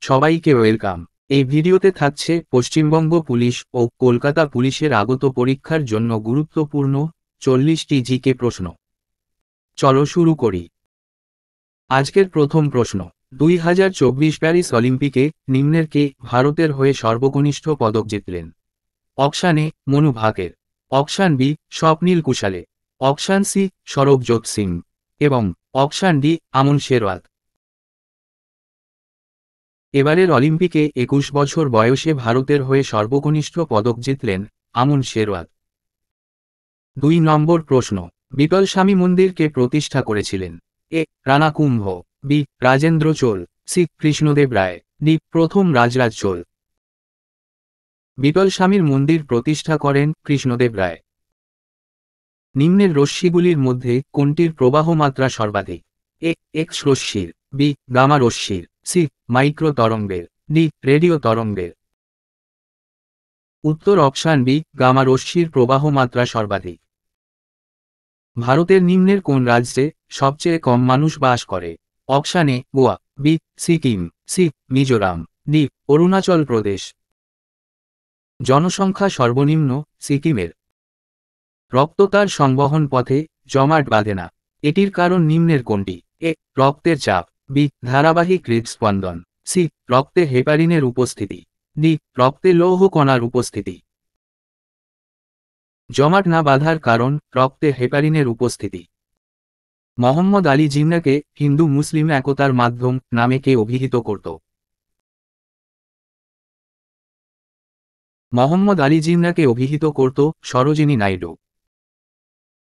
সবাইকে ওয়েলকাম। এই ভিডিওতে থাকছে পশ্চিমবঙ্গ পুলিশ ও কলকাতা পুলিশের আগত পরীক্ষার জন্য গুরুত্বপূর্ণ 40টি জিকে প্রশ্ন। চলো শুরু করি। আজকের প্রথম প্রশ্ন, 2024 প্যারিস অলিম্পিকে নিম্নের কে ভারতের হয়ে সর্বকনিষ্ঠ পদক জিতলেন? Option A Manu Bhaker, option B Swapnil Kusale, option C Sarabjot Singh এবং অপশান ডি আমন শেরওয়াত। এবারের অলিম্পিকে 21 বছর বয়সে ভারতের হয়ে সর্বকনিষ্ঠ পদক জিতলেন আমন শেরওয়াত। 2 নম্বর প্রশ্ন, বিটল স্বামী মন্দিরকে প্রতিষ্ঠা করেছিলেন? এ রানা কুম্ভ, বি রাজেন্দ্র চোল, সি কৃষ্ণদেব রায়, ডি প্রথম রাজরাজ চোল। বিটল স্বামীর মন্দির প্রতিষ্ঠা করেন কৃষ্ণদেব রায়। নিম্নের রশ্মিগুলির মধ্যে কোনটির প্রবাহ মাত্রা সর্বাধিক? এ এক্স রশ্মির, বি গামা রশ্মির, সি মাইক্রো তরঙ্গের, ডি রেডিও তরঙ্গের। উত্তর অপশান বি গামা রশ্মির প্রবাহ মাত্রা সর্বাধিক। ভারতের নিম্নের কোন রাজ্যে সবচেয়ে কম মানুষ বাস করে? Option A Goa, B Sikkim, C Mizoram, D Arunachal Pradesh. জনসংখ্যা সর্বনিম্ন সিকিমের। রক্ততার সংবহন পথে জমাট বাঁধে না, এটির কারণ নিম্নের কোনটি? এ রক্তের চাপ, বি ধারাবাহিক হৃদস্পন্দন, সি রক্তে হেপারিনের উপস্থিতি, ডি রক্তে লৌহ কণার উপস্থিতি। জমাট না বাঁধার কারণ রক্তে হেপারিনের উপস্থিতি। মোহাম্মদ আলী জিন্নাহকে হিন্দু মুসলিম একতার মাধ্যম নামে কে অভিহিত করত? মোহাম্মদ আলী জিন্নাহকে অভিহিত করত সরোজিনী নাইডু।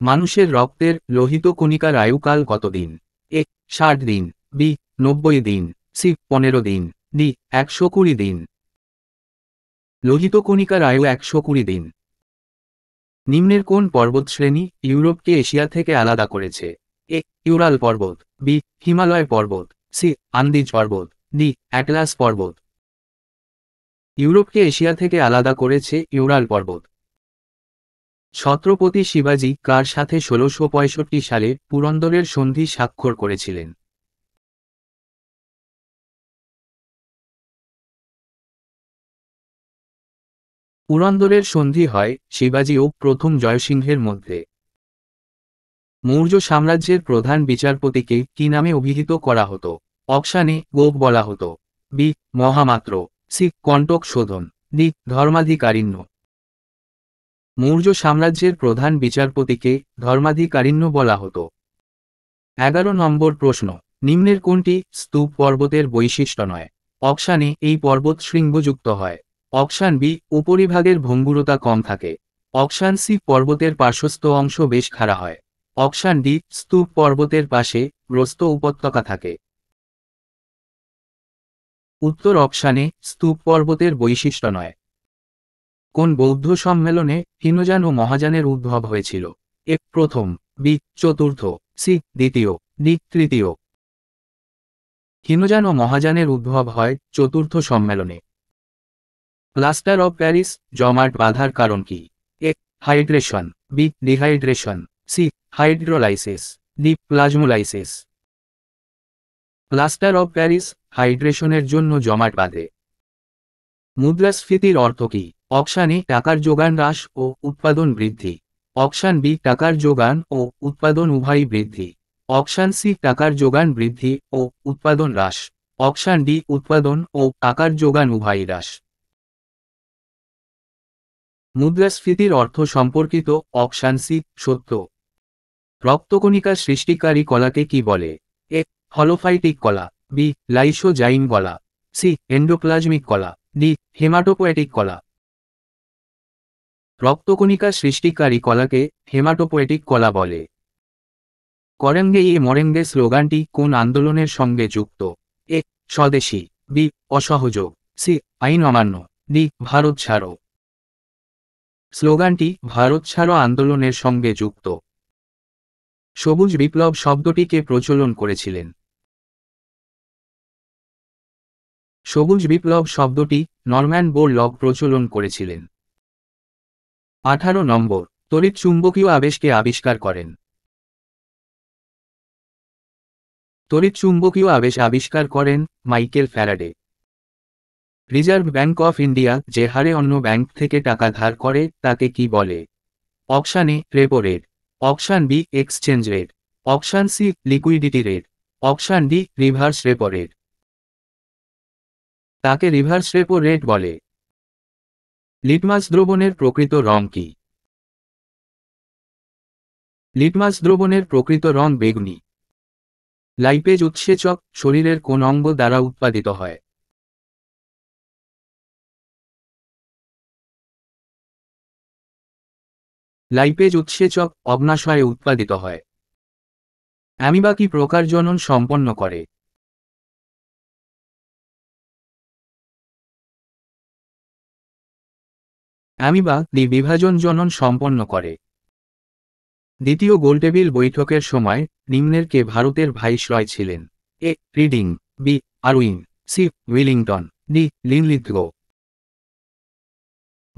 মানুষের রক্তের লোহিত কণিকার আয়ুকাল কতদিন? এ 60 দিন, বি 90 দিন, সি 15 দিন, ডি 120 দিন। লোহিত কণিকার আয়ু 120 দিন। নিম্নের কোন পর্বতশ্রেণী ইউরোপকে এশিয়া থেকে আলাদা করেছে? এ ইউরাল পর্বত, বি হিমালয় পর্বত, সি আন্দিজ পর্বত, ডি অ্যাটলাস পর্বত। ইউরোপকে এশিয়া থেকে আলাদা করেছে ইউরাল পর্বত। ছত্রপতি শিবাজি কার সাথে 1665 সালে পুরন্দরের সন্ধি স্বাক্ষর করেছিলেন? পুরন্দরের সন্ধি হয় শিবাজি ও প্রথম জয়সিংহের মধ্যে। মৌর্য সাম্রাজ্যের প্রধান বিচারপতিকে কি নামে অভিহিত করা হতো? অপশান এ গোপ বলা হতো, বি মহামাত্র, সি কণ্টক শোধন, ডি ধর্মাধিকারিণ্য। মৌর্য সাম্রাজ্যের প্রধান বিচারপতিকে ধর্মাধিকারিণ্য বলা হতো। 11 নম্বর প্রশ্ন, নিম্নের কোনটি স্তূপ পর্বতের বৈশিষ্ট্য নয়? অপশান এ এই পর্বত শৃঙ্গযুক্ত হয়, অপশান বি উপরিভাগের ভঙ্গুরতা কম থাকে, অপশান সি পর্বতের পার্শ্বস্থ অংশ বেশ খাড়া হয়, অপশান ডি স্তূপ পর্বতের পাশে গ্রস্ত উপত্যকা থাকে। উত্তর অপশানে স্তূপ পর্বতের বৈশিষ্ট্য নয়। কোন বৌদ্ধ সম্মেলনে হীনযান ও মহাযানের উদ্ভব হয়েছিল? এ প্রথম, বি চতুর্থ, সি দ্বিতীয়, ডি তৃতীয়। হীনযান ও মহাযানের উদ্ভব হয় চতুর্থ সম্মেলনে। প্লাস্টার অব প্যারিস জমাট বাঁধার কারণ কি? A hydration, B dehydration, C hydrolysis, D plasmolysis. Plaster of Paris হাইড্রেশনের জন্য জমাট বাঁধে। মুদ্রাস্ফীতির অর্থ কি? অপশান এ টাকার যোগান হ্রাস ও উৎপাদন বৃদ্ধি, অপশান বি টাকার যোগান ও উৎপাদন উভয়ই বৃদ্ধি, অপশান সি টাকার যোগান বৃদ্ধি ও উৎপাদন হ্রাস, অপশান ডি উৎপাদন ও টাকার যোগান উভয়ই হ্রাস। মুদ্রাস্ফীতির অর্থ সম্পর্কিত অপশান সি সত্য। রক্তকণিকা সৃষ্টিকারী কলাকে কি বলে? এ হলোফাইটিক কলা, বি লাইসোজাইম কলা, সি এন্ডোপ্লাজমিক কলা, ডি হেমাটোপোয়েটিক কলা। রক্তকণিকা সৃষ্টিকারী কলাকে হেমাটোপোয়েটিক কলা বলে। করেঙ্গে এ মরেঙ্গে স্লোগানটি কোন আন্দোলনের সঙ্গে যুক্ত? এ স্বদেশী, বি অসহযোগ, সি আইন অমান্য, ডি ভারত ছাড়ো। স্লোগানটি ভারত ছাড়ো আন্দোলনের সঙ্গে যুক্ত। সবুজ বিপ্লব শব্দটিকে প্রচলন করেছিলেন? সবুজ বিপ্লব শব্দটি নরম্যান বোরলগ প্রচলন করেছিলেন। 18 নম্বর, তড়িৎ চুম্বকীয় আবেশকে আবিষ্কার করেন? তড়িৎ চুম্বকীয় আবেশ আবিষ্কার করেন Michael Faraday. Reserve bank of India যে হারে অন্য ব্যাংক থেকে টাকা ধার করে তাকে কি বলে? Option A repo rate, option B exchange rate, option C liquidity rate, option D reverse repo rate. তাকে রিভার্স রেপো রেট বলে। লিটমাস দ্রবণের প্রকৃত রং কি? লিটমাস দ্রবণের প্রকৃত রং বেগুনি। লাইপেজ উৎসেচক শরীরের কোন অঙ্গ দ্বারা উৎপাদিত হয়? লাইপেজ উৎসেচক অগ্নাশয়ে উৎপাদিত হয়। অ্যামিবা কি প্রকার জনন সম্পন্ন করে? অ্যামিবা দ্বিবিভাজন জনন সম্পন্ন করে। দ্বিতীয় গোলটেবিল বৈঠকের সময় নিম্নের কে ভারতের ভাইসরয় ছিলেন? A Reading, B Irwin, C Willingdon, D Linlithgow.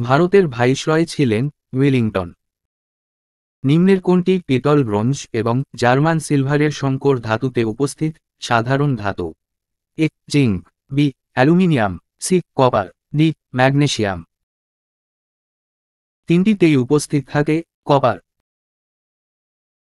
ভারতের ভাইসরয় ছিলেন উইলিংটন। নিম্নের কোনটি পিতল, ব্রোঞ্জ এবং জার্মান সিলভারের সংকর ধাতুতে উপস্থিত সাধারণ ধাতু? A zinc, B aluminium, C copper, D magnesium. তিনটিতেই উপস্থিত থাকে কপার।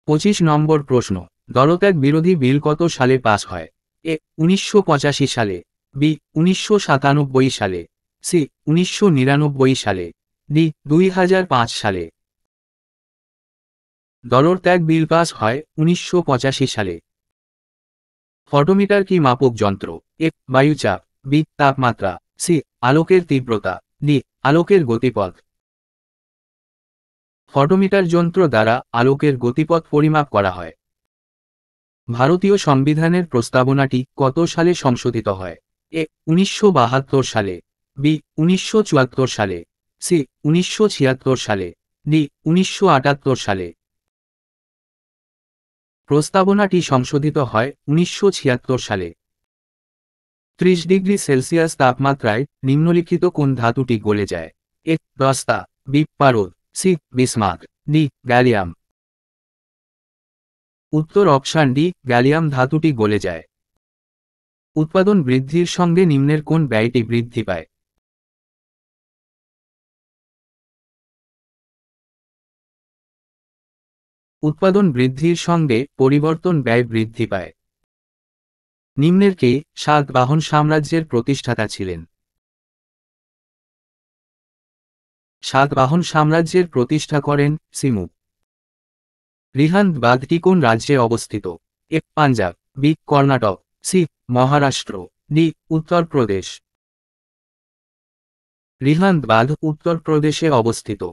25 নম্বর প্রশ্ন, দলত্যাগ বিরোধী বিল কত সালে পাস হয়? এ 1985 সালে, বি 1997 সালে, সি 1999 সালে, ডি 2005 সালে। দলত্যাগ বিল পাস হয় 1985 সালে। ফটোমিটার কি মাপক যন্ত্র? এ বায়ুচাপ, বি তাপমাত্রা, সি আলোকের তীব্রতা, ডি আলোকের গতিপথ। ফটোমিটার যন্ত্র দ্বারা আলোকের গতিপথ পরিমাপ করা হয়। ভারতীয় সংবিধানের প্রস্তাবনাটি কত সালে সংশোধিত হয়? এ 1972 সালে, বি 1974 সালে, সি 1976 সালে, ডি 1978 সালে। প্রস্তাবনাটি সংশোধিত হয় 1976 সালে। 30 ডিগ্রি সেলসিয়াস তাপমাত্রায় নিম্নলিখিত কোন ধাতুটি গলে যায়? এ দস্তা, বি পারদ, সি বিসমাথ, ডি গ্যালিয়াম। উত্তর অপশান ডি গ্যালিয়াম ধাতুটি গলে যায়। উৎপাদন বৃদ্ধির সঙ্গে নিম্নের কোন ব্যয়টি বৃদ্ধি পায়? উৎপাদন বৃদ্ধির সঙ্গে পরিবর্তন ব্যয় বৃদ্ধি পায়। নিম্নের কে সাতবাহন সাম্রাজ্যের প্রতিষ্ঠাতা ছিলেন? সাতবাহন সাম্রাজ্যের প্রতিষ্ঠা করেন সিমু। রিহান্দ বাঁধটি কোন রাজ্যে অবস্থিত? A Punjab, B Karnataka, C Maharashtra, D Uttar Pradesh. Rihand বাঁধ উত্তরপ্রদেশে অবস্থিত।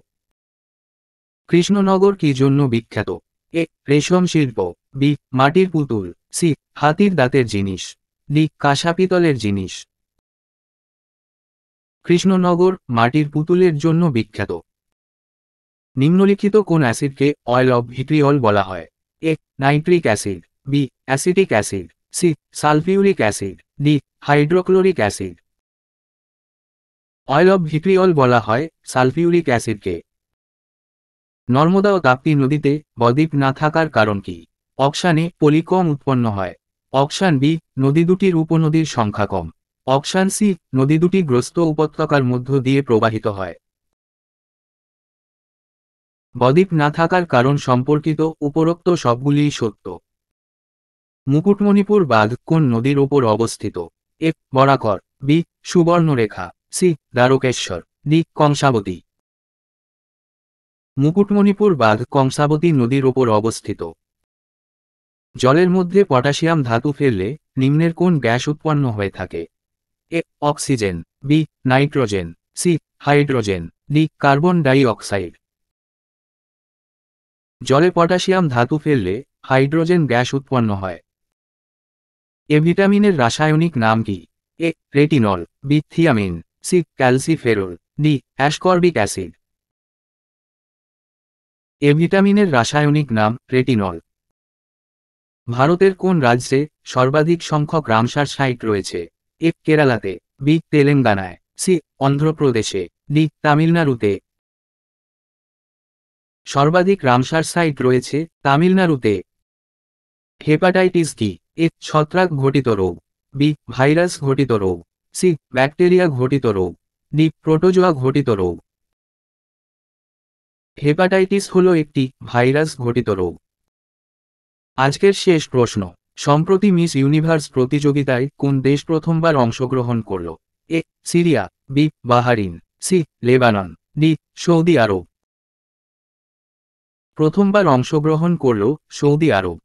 কৃষ্ণনগর কি জন্য বিখ্যাত? এ রেশম শিল্প, বি মাটির পুতুল, সি হাতির দাঁতের জিনিস, ডি কাঁসা পিতলের জিনিস। কৃষ্ণনগর মাটির পুতুলের জন্য বিখ্যাত। নিম্নলিখিত কোন অ্যাসিডকে অয়েল অব ভিট্রিয়ল বলা হয়? A nitric acid, B acetic acid, C sulphuric acid, D hydrochloric acid. Oil of vitriol বলা হয় সালফিউরিক অ্যাসিডকে। নর্মদা ও তাপ্তি নদীতে বদ্বীপ না থাকার কারণ কি? অপশান এ পলি কম উৎপন্ন হয়, অপশান বি নদী দুটির উপনদীর সংখ্যা কম, অপশান সি নদী দুটি গ্রস্ত উপত্যকার মধ্য দিয়ে প্রবাহিত হয়। বদ্বীপ না থাকার কারণ সম্পর্কিত উপরোক্ত সবগুলিই সত্য। মুকুটমণিপুর বাঁধ কোন নদীর ওপর অবস্থিত? A Barakar, B Subarnarekha, C Dwarakeswar, D Kangsabati. Mukutmanipur বাঁধ কংসাবতী নদীর ওপর অবস্থিত। জলের মধ্যে পটাশিয়াম ধাতু ফেললে নিম্নের কোন গ্যাস উৎপন্ন হয়ে থাকে? A oxygen, B nitrogen, C hydrogen, D carbon dioxide. জলে পটাশিয়াম ধাতু ফেললে হাইড্রোজেন গ্যাস উৎপন্ন হয়। এ ভিটামিনের রাসায়নিক নাম কি? A retinol, B thiamine, C calciferol, D ascorbic acid. A ভিটামিনের রাসায়নিক নাম রেটিনল। ভারতের কোন রাজ্যে সর্বাধিক সংখ্যক রামসার সাইট রয়েছে? এ কেরালাতে, বি তেলেঙ্গানায়, সি অন্ধ্রপ্রদেশে, ডি তামিলনাড়ুতে। সর্বাধিক রামসার সাইট রয়েছে তামিলনাড়ুতে। হেপাটাইটিস কি? এ ছত্রাক ঘটিত রোগ, বি ভাইরাস ঘটিত রোগ, সি ব্যাকটেরিয়া ঘটিত রোগ, ডি প্রোটোজোয়া ঘটিত রোগ। হেপাটাইটিস হলো একটি ভাইরাস ঘটিত রোগ। আজকের শেষ প্রশ্ন, সম্প্রতি মিস ইউনিভার্স প্রতিযোগিতায় কোন দেশ প্রথমবার অংশগ্রহণ করল? A Syria, B Bahrain, C Lebanon, D Saudi Arabia. প্রথমবার অংশগ্রহণ করল সৌদি আরব।